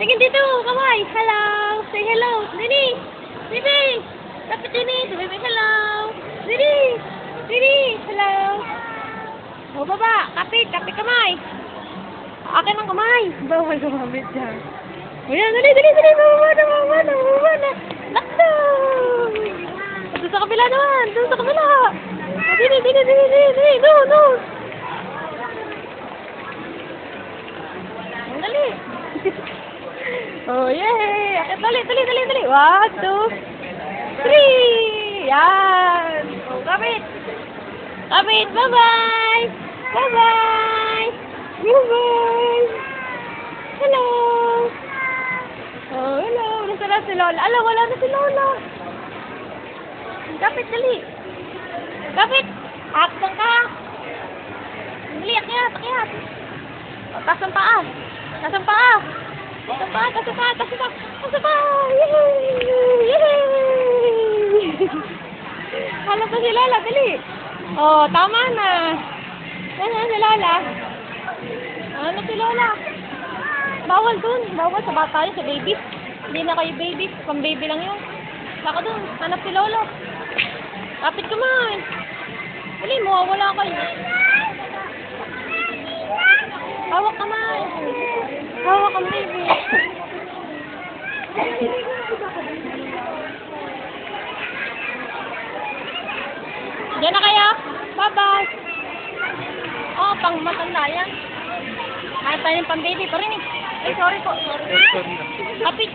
Tingin dito, kamay. Hello. Say hello. Dini. Dini. Dapat Dini. Sabi mo hello. Dini. Dini. Hello. O, baba. Kapit. Kapit kamay. Akin ang kamay. Bawal gumamit dyan. Ayan, dali, dali, dali. Baba na, baba na, baba na. Lakso. Doon sa kabila naman. Doon sa kabila. Dini, dini, dini, dini, dini. No, no. Dali. Oh, yay! Akit, dali, dali, dali, dali. 1, 2, 3! Yan! Oh, kapit! Kapit! Bye-bye! Bye-bye! Bye-bye! Hello! Oh, hello! Nasa na si Lola? Ala, wala na si Lola! Kapit, dali! Kapit! Aksang ka! Dali, akyat, akyat! Taas ang paa! Taas ang paa! Taas ang paa! Taas ang paa! Taas ang paa! Taas ang paa! Yay! Yay! Hala pa si Lola, dali! Oh, tama na! Ano si Lola? Ano si Lola? Bawal dun! Bawal sa bata yun, sa baby. Hindi na kayo baby. Pang baby lang yun. Saka dun, hanap si Lolo. Kapit kamay! Dali mo, wala kayo. Hawak kamay! Hawak ang baby! Diyan na kayo! Bye-bye! Oh, pang matanda yan. Kahit tayo ng pang baby pa rin eh. Ay, sorry po. Sorry. Kapit,